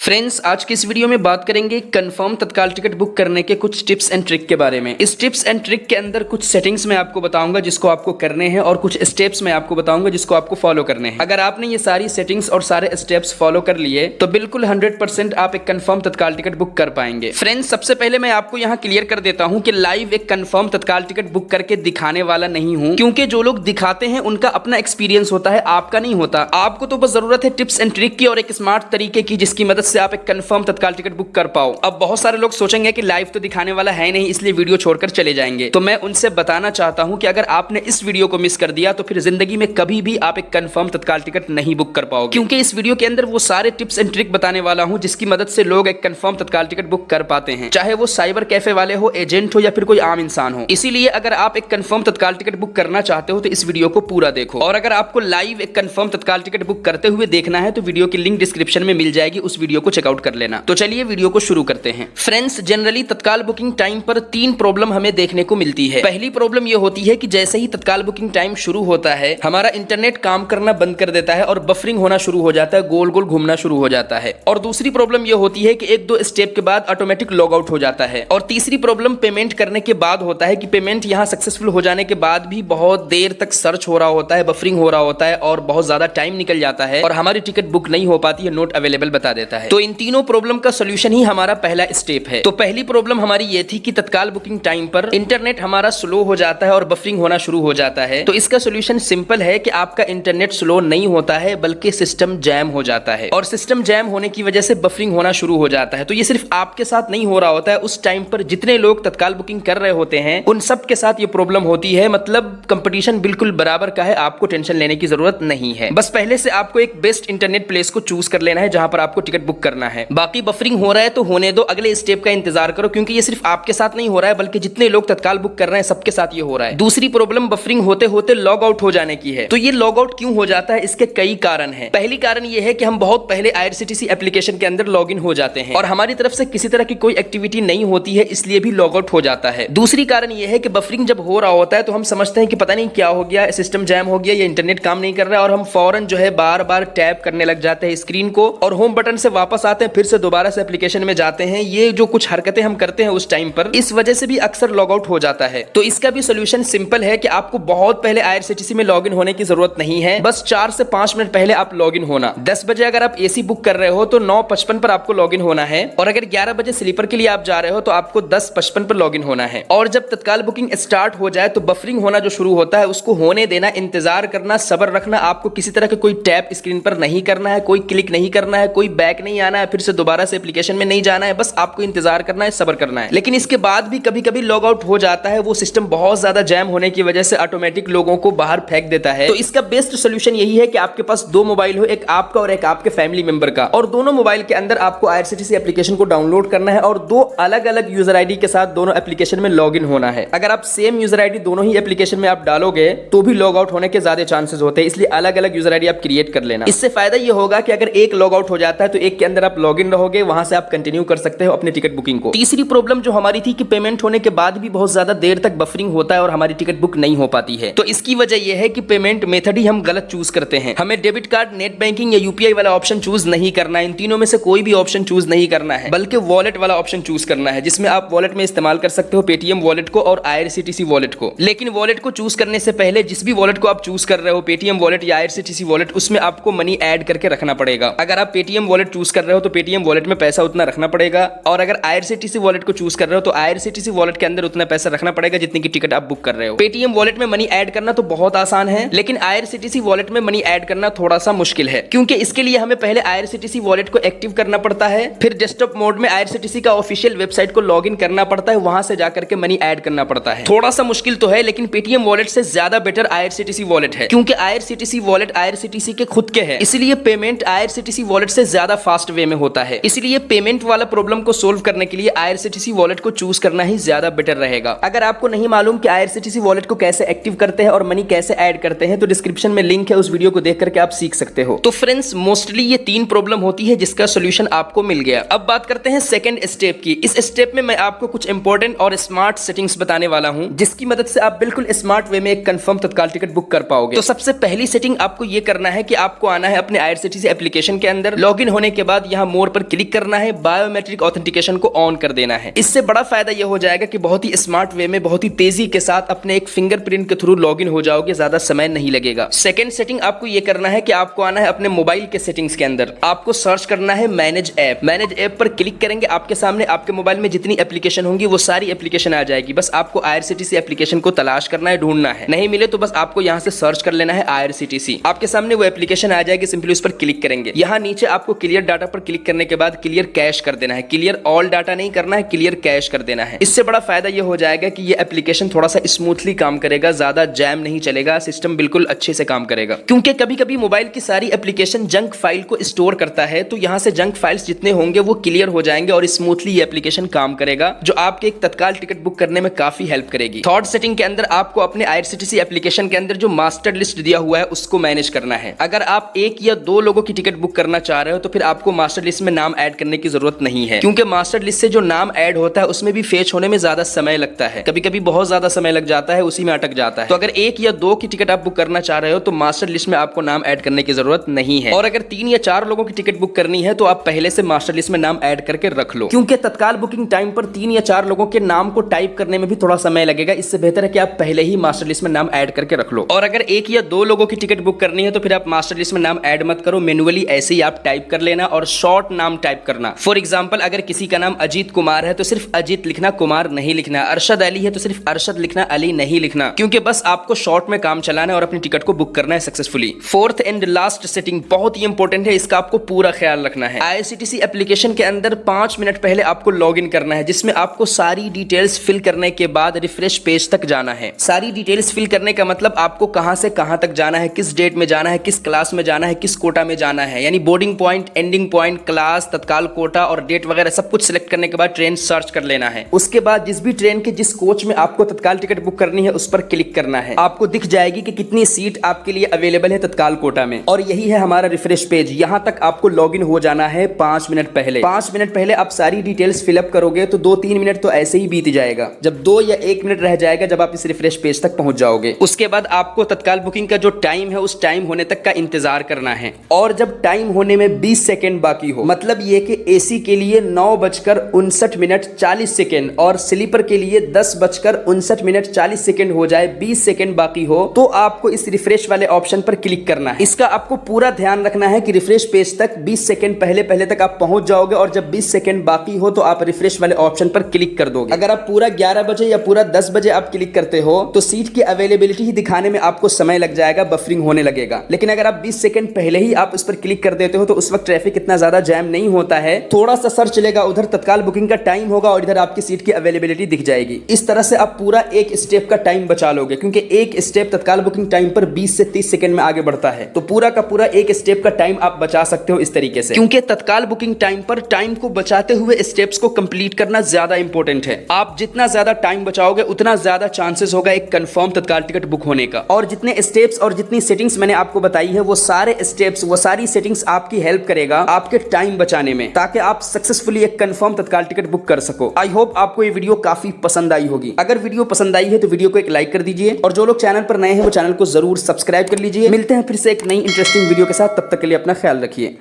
Friends, आज की इस वीडियो में बात करेंगे कंफर्म तत्काल टिकट बुक करने के कुछ टिप्स एंड ट्रिक के बारे में। इस टिप्स एंड ट्रिक के अंदर कुछ सेटिंग्स मैं आपको बताऊंगा जिसको आपको करने हैं और कुछ स्टेप्स मैं आपको बताऊंगा जिसको आपको फॉलो करने हैं। अगर आपने ये सारी सेटिंग्स और सारे स्टेप्स फॉलो कर लिए तो बिल्कुल 100% आप एक कंफर्म तत्काल टिकट बुक कर पाएंगे। फ्रेंड्स, सबसे पहले मैं आपको यहाँ क्लियर कर देता हूँ कि लाइव एक कंफर्म तत्काल टिकट बुक करके दिखाने वाला नहीं हूँ, क्योंकि जो लोग दिखाते हैं उनका अपना एक्सपीरियंस होता है, आपका नहीं होता। आपको तो बस जरूरत है टिप्स एंड ट्रिक की और एक स्मार्ट तरीके की जिसकी मदद से आप एक कंफर्म तत्काल टिकट बुक कर पाओ। अब बहुत सारे लोग सोचेंगे कि लाइव तो दिखाने वाला है नहीं, इसलिए वीडियो छोड़कर चले जाएंगे। तो मैं उनसे बताना चाहता हूं कि अगर आपने इस वीडियो को मिस कर दिया तो फिर जिंदगी में कभी भी आप एक कंफर्म तत्काल टिकट नहीं बुक कर पाओगे, क्योंकि इस वीडियो के अंदर वो सारे टिप्स एंड ट्रिक बताने वाला हूं जिसकी मदद से लोग एक कंफर्म तत्काल टिकट बुक कर पाते हैं, चाहे वो साइबर कैफे वाले हो, एजेंट हो या फिर कोई आम इंसान हो। इसीलिए अगर आप एक कंफर्म तत्काल टिकट बुक करना चाहते हो तो इस वीडियो को पूरा देखो, और अगर आपको लाइव एक कंफर्म तत्काल टिकट बुक करते हुए देखना है तो वीडियो की लिंक डिस्क्रिप्शन में मिल जाएगी, उस वीडियो को चेकआउट कर लेना। तो चलिए वीडियो को शुरू करते हैं। फ्रेंड्स, जनरली तत्काल बुकिंग टाइम पर 3 प्रॉब्लम हमें देखने को मिलती है। पहली प्रॉब्लम यह होती है कि जैसे ही तत्काल बुकिंग टाइम शुरू होता है हमारा इंटरनेट काम करना बंद कर देता है और बफरिंग होना शुरू हो जाता है, गोल गोल घूमना शुरू हो जाता है। और दूसरी प्रॉब्लम यह होती है कि 1-2 स्टेप के बाद ऑटोमेटिक लॉग आउट हो जाता है। और तीसरी प्रॉब्लम पेमेंट करने के बाद होता है कि पेमेंट यहां सक्सेसफुल हो जाने के बाद भी बहुत देर तक सर्च हो रहा होता है, बफरिंग हो रहा होता है और बहुत ज्यादा टाइम निकल जाता है और हमारी टिकट बुक नहीं हो पाती है, नॉट अवेलेबल बता देता है। तो इन तीनों प्रॉब्लम का सोल्यूशन ही हमारा पहला स्टेप है। तो पहली प्रॉब्लम हमारी ये थी कि तत्काल बुकिंग टाइम पर इंटरनेट हमारा स्लो हो जाता है और बफरिंग होना शुरू हो जाता है। तो इसका सोल्यूशन सिंपल है कि आपका इंटरनेट स्लो नहीं होता है बल्कि सिस्टम जैम हो जाता है, और सिस्टम जैम होने की वजह से बफरिंग होना शुरू हो जाता है। तो ये सिर्फ आपके साथ नहीं हो रहा होता है, उस टाइम पर जितने लोग तत्काल बुकिंग कर रहे होते हैं उन सब के साथ ये प्रॉब्लम होती है। मतलब कंपटीशन बिल्कुल बराबर का है, आपको टेंशन लेने की जरूरत नहीं है। बस पहले से आपको एक बेस्ट इंटरनेट प्लेस को चूज कर लेना है जहां पर आपको टिकट बुक करना है। बाकी बफरिंग हो रहा है तो होने दो, अगले स्टेप का इंतजार करो, क्योंकि ये सिर्फ आपके साथ नहीं हो रहा है बल्कि जितने लोग तत्काल बुक कर रहे हैं सबके साथ ये हो रहा है। दूसरी प्रॉब्लम बफरिंग होते होते लॉग आउट हो जाने की है। तो ये लॉग आउट क्यों हो जाता है, इसके कई कारण हैं। पहली कारण ये है कि हम बहुत पहले IRCTC एप्लीकेशन के अंदर लॉग इन हो जाते हैं और हमारी तरफ से किसी तरह की कोई एक्टिविटी नहीं होती है, इसलिए भी लॉग आउट हो जाता है। दूसरी कारण ये है कि बफरिंग जब हो रहा होता है तो हम समझते हैं कि पता नहीं क्या हो गया, सिस्टम जैम हो गया या इंटरनेट काम नहीं कर रहा है, और हम फौरन जो है बार बार टैप करने लग जाते हैं स्क्रीन को और होम बटन से वापस आते हैं, फिर से दोबारा से एप्लीकेशन में जाते हैं। ये जो कुछ हरकतें हम करते हैं उस टाइम पर, इस वजह से भी अक्सर लॉग आउट हो जाता है। तो इसका भी सोल्यूशन सिंपल है कि आपको बहुत पहले IRCTC में लॉग इन होने की जरूरत नहीं है, बस 4 से 5 मिनट पहले आप लॉग इन होना। 10 बजे अगर आप AC बुक कर रहे हो तो 9:55 पर आपको लॉग इन होना है, और अगर 11 बजे स्लीपर के लिए आप जा रहे हो तो आपको 10:55 पर लॉग इन होना है। और जब तत्काल बुकिंग स्टार्ट हो जाए तो बफरिंग होना जो शुरू होता है उसको होने देना, इंतजार करना, सब्र रखना। आपको किसी तरह के कोई टैप स्क्रीन पर नहीं करना है, कोई क्लिक नहीं करना है, कोई बैक नहीं आना है, फिर से दोबारा से एप्लीकेशन में नहीं जाना है, बस आपको इंतजार करना है, सब्र करना है। लेकिन इसके बाद भी कभी कभी लॉग आउट हो जाता है, वो सिस्टम बहुत ज्यादा जैम होने की वजह से ऑटोमेटिक लोगों को बाहर फेंक देता है। तो इसका बेस्ट सोल्यूशन यही है कि आपके पास 2 मोबाइल हो, एक आपका और एक आपके फैमिली मेंबर का, और दोनों मोबाइल के अंदर आपको IRCTC एप्लीकेशन को डाउनलोड करना है और 2 अलग अलग यूजर आईडी के साथ दोनों एप्लीकेशन में लॉग इन होना है। अगर आप सेम यूजर आईडी दोनों ही एप्लीकेशन में आप डालोगे तो भी लॉग आउट होने के ज्यादा चांसेस होते हैं, इसलिए अलग अलग यूजर आईडी आप क्रिएट कर लेना। इससे फायदा ये होगा कि अगर एक लॉग आउट हो जाता है तो एक के अंदर आप लॉग इन रहोगे, वहां से आप कंटिन्यू कर सकते हो अपनी टिकट बुकिंग को। तीसरी प्रॉब्लम जो हमारी थी कि पेमेंट होने के बाद भी बहुत ज्यादा देर तक बफरिंग होता है और हमारी टिकट बुक नहीं हो पाती है। तो इसकी वजह यह है कि पेमेंट मेथड ही हम गलत चूज करते हैं। हमें डेबिट कार्ड, नेट बैंकिंग या UPI वाला ऑप्शन चूज नहीं करना है, इन तीनों में से कोई भी ऑप्शन चूज नहीं करना है, बल्कि वॉलेट वाला ऑप्शन चूज करना है, जिसमें आप वॉलेट में इस्तेमाल कर सकते हो पेटीएम वॉलेट को और IRCTC वॉलेट को। लेकिन वॉलेट को चूज करने से पहले जिस भी वॉलेट को आप चूज कर रहे हो, पेटीएम वॉलेट या IRCTC वॉलेट, उसमें आपको मनी ऐड करके रखना पड़ेगा। अगर आप पेटीएम वॉलेट चूज कर रहे हो तो पेटीएम वॉलेट में पैसा उतना रखना पड़ेगा, और अगर IRCTC वॉलेट को चूज कर रहे हो तो IRCTC वॉलेट के अंदर उतना पैसा रखना पड़ेगा जितनी की टिकट आप बुक कर रहे हो। पेटीएम वॉलेट में मनी ऐड करना तो बहुत आसान है, लेकिन IRCTC वॉलेट में मनी ऐड करना थोड़ा सा मुश्किल है, क्योंकि इसके लिए हमें पहले IRCTC वॉलेट को एक्टिव करना पड़ता है, फिर डेस्कटॉप मोड में IRCTC का ऑफिशियल वेबसाइट को लॉग इन करना पड़ता है, वहां से जाकर के मनी ऐड करना पड़ता है। थोड़ा सा मुश्किल तो है, लेकिन पेटीएम वॉलेट से ज्यादा बेटर IRCTC वॉलेट है, क्योंकि IRCTC वॉलेट IRCTC के खुद के है, इसलिए पेमेंट IRCTC वॉलेट से ज्यादा फास्ट वे में होता है। इसलिए पेमेंट वाला प्रॉब्लम को सोल्व करने के लिए IRCTC वॉलेट को चूज करना ही ज्यादा बेटर रहेगा। अगर आपको नहीं मालूम कि IRCTC वॉलेट को कैसे एक्टिव करते हैं और मनी कैसे ऐड करते हैं तो डिस्क्रिप्शन में लिंक है, उस वीडियो को देख करके आप सीख सकते हो। तो फ्रेंड्स, मोस्टली ये 3 प्रॉब्लम होती है जिसका सोल्यूशन आपको मिल गया। अब बात करते हैं सेकंड स्टेप की। इस स्टेप में मैं आपको कुछ इंपॉर्टेंट और स्मार्ट सेटिंग्स बताने वाला हूं जिसकी मदद से आप बिल्कुल स्मार्ट वे में एक कंफर्म तत्काल टिकट बुक कर पाओगे। तो सबसे पहली सेटिंग आपको ये करना है कि आपको आना है अपने IRCTC एप्लीकेशन के अंदर। लॉगिन होने के बाद बाद यहाँ मोर पर क्लिक करना है, बायोमेट्रिक ऑथेंटिकेशन को ऑन कर देना है। इससे बड़ा फायदा यह हो जाएगा कि बहुत ही स्मार्ट वे में, बहुत ही तेजी के साथ अपने एक फिंगरप्रिंट के थ्रू लॉगिन हो जाओगे, ज्यादा समय नहीं लगेगा। सेकंड सेटिंग आपको ये करना है कि आपको आना है अपने मोबाइल के सेटिंग्स के अंदर, आपको सर्च करना है मैनेज ऐप। मैनेज ऐप पर क्लिक करेंगे, आपके सामने आपके मोबाइल में जितनी एप्लीकेशन होंगी वो सारी एप्लीकेशन आ जाएगी। बस आपको IRCTC एप्लीकेशन को तलाश करना है, ढूंढना है। नहीं मिले तो बस आपको यहाँ से सर्च कर लेना है IRCTC, आपके सामने वो एप्लीकेशन आ जाएगी। सिंपली उस पर क्लिक करेंगे, यहाँ नीचे आपको क्लियर डाटा पर क्लिक करने के बाद क्लियर कैश कर देना है। क्लियर ऑल डाटा नहीं करना है, क्लियर कैश कर देना है। इससे बड़ा फायदा ये हो जाएगा कि ये एप्लीकेशन थोड़ा सा स्मूथली काम करेगा, ज्यादा जैम नहीं चलेगा, सिस्टम बिल्कुल अच्छे से काम करेगा। क्योंकि कभी कभी मोबाइल की सारी एप्लीकेशन जंक फाइल को स्टोर करता है, तो यहाँ से जंक फाइल्स जितने होंगे वो क्लियर हो जाएंगे और स्मूथली ये एप्लीकेशन काम करेगा, जो आपके एक तत्काल टिकट बुक करने में काफी हेल्प करेगी। थर्ड सेटिंग के अंदर आपको अपने IRCTC एप्लीकेशन के अंदर जो मास्टर लिस्ट दिया हुआ है उसको मैनेज करना है। अगर आप एक या दो लोगों की टिकट बुक करना चाह रहे हो तो फिर आपको मास्टर लिस्ट में नाम ऐड करने की जरूरत नहीं है, क्योंकि मास्टर लिस्ट से जो नाम ऐड होता है उसमें भी फेच होने में ज्यादा समय लगता है, कभी कभी बहुत ज्यादा समय लग जाता है, उसी में अटक जाता है। तो अगर एक या दो की टिकट आप बुक करना चाह रहे हो तो मास्टर लिस्ट में आपको नाम ऐड करने की जरूरत नहीं है। और अगर 3 या 4 लोगों की टिकट बुक करनी है तो आप पहले से मास्टर लिस्ट में नाम ऐड करके रख लो, क्योंकि तत्काल बुकिंग टाइम पर 3 या 4 लोगों के नाम को टाइप करने में भी थोड़ा समय लगेगा। इससे बेहतर है कि आप पहले ही मास्टर लिस्ट में नाम ऐड करके रख लो। और अगर 1 या 2 लोगों की टिकट बुक करनी है तो फिर आप मास्टर लिस्ट में नाम ऐड मत करो, मैन्युअली ऐसे ही आप टाइप कर लेना और शॉर्ट नाम टाइप करना। फॉर एग्जाम्पल, अगर किसी का नाम अजीत कुमार है तो सिर्फ अजीत लिखना, कुमार नहीं लिखना। अरशद अली है तो सिर्फ अरशद लिखना, अली नहीं लिखना, क्योंकि बस आपको शॉर्ट में काम चलाना है और अपनी टिकट को बुक करना है successfully. Fourth and last setting बहुत ही इंपॉर्टेंट है, इसका आपको पूरा ख्याल रखना है। IRCTC एप्लीकेशन के अंदर 5 मिनट पहले आपको लॉग इन करना है, जिसमें आपको सारी डिटेल्स फिल करने के बाद रिफ्रेश पेज तक जाना है। सारी डिटेल्स फिल करने का मतलब आपको कहां से कहां तक जाना है, किस डेट में जाना है, किस क्लास में जाना है, किस कोटा में जाना है, यानी boarding point, ending point, class, तत्काल कोटा और डेट वगैरह सब कुछ सिलेक्ट करने के बाद ट्रेन सर्च कर लेना है। उसके बाद जिस भी ट्रेन के जिस कोच में आपको तत्काल टिकट बुक करनी है उस पर क्लिक करना है। आपको दिख जाएगी कि कितनी सीट आपके लिए अवेलेबल है तत्काल कोटा में, और यही है हमारा रिफ्रेश पेज। यहां तक आपको लॉग इन हो जाना है 5 मिनट पहले। 5 मिनट पहले आप सारी डिटेल्स फिलअप करोगे तो 2-3 मिनट तो ऐसे ही बीत जाएगा, जब 2 या 1 मिनट रह जाएगा जब आप इस रिफ्रेश पेज तक पहुंच जाओगे। उसके बाद आपको तत्काल बुकिंग का जो टाइम है उस टाइम होने तक का इंतजार करना है, और जब टाइम होने में 20 सेकेंड बाकी हो, मतलब ये कि AC के लिए 9:59 और स्लीपर के लिए 10:59 हो जाए, 20 सेकेंड बाकी हो, तो आपको इस रिफ्रेश वाले ऑप्शन पर क्लिक करना है। इसका आपको पूरा ध्यान रखना है कि रिफ्रेश पेज तक 20 सेकेंड पहले तक आप पहुंच जाओगे, और जब 20 सेकेंड बाकी हो तो आप रिफ्रेश वाले ऑप्शन पर क्लिक कर दोगे। अगर आप पूरा 11 बजे या पूरा 10 बजे आप क्लिक करते हो तो सीट की अवेलेबिलिटी ही दिखाने में आपको समय लग जाएगा, बफरिंग होने लगेगा। लेकिन अगर आप 20 सेकेंड पहले ही आप उस पर क्लिक कर देते हो तो उस वक्त ट्रैफिक इतना ज्यादा जैम नहीं होता है, थोड़ा सा सर्च चलेगा, उधर तत्काल बुकिंग का टाइम होगा और इधर आपकी सीट की अवेलेबिलिटी दिख जाएगी। इस तरह से आप पूरा एक स्टेप का टाइम बचा लोगे, क्योंकि एक स्टेप तत्काल बुकिंग टाइम पर 20 से 30 सेकंड में आगे बढ़ता है, तो पूरा का पूरा एक स्टेप का टाइम आप बचा सकते हो इस तरीके से। क्योंकि तत्काल बुकिंग टाइम पर टाइम को बचाते हुए स्टेप्स को कंप्लीट करना ज्यादा इंपॉर्टेंट है। आप जितना ज्यादा टाइम बचाओगे उतना ज्यादा चांसेस होगा एक कंफर्म तत्काल टिकट बुक होने का। और जितने स्टेप्स और जितनी सेटिंग्स मैंने आपको बताई है वो सारे स्टेप्स, वो सारी सेटिंग्स आपकी हेल्प करेगा आपके टाइम बचाने में, ताकि आप सक्सेसफुली एक कंफर्म तत्काल टिकट बुक कर सको। आई होप आपको ये वीडियो काफी पसंद आई होगी। अगर वीडियो पसंद आई है तो वीडियो को एक लाइक कर दीजिए, और जो लोग चैनल पर नए हैं वो चैनल को जरूर सब्सक्राइब कर लीजिए। मिलते हैं फिर से एक नई इंटरेस्टिंग वीडियो के साथ, तब तक के लिए अपना ख्याल रखिए।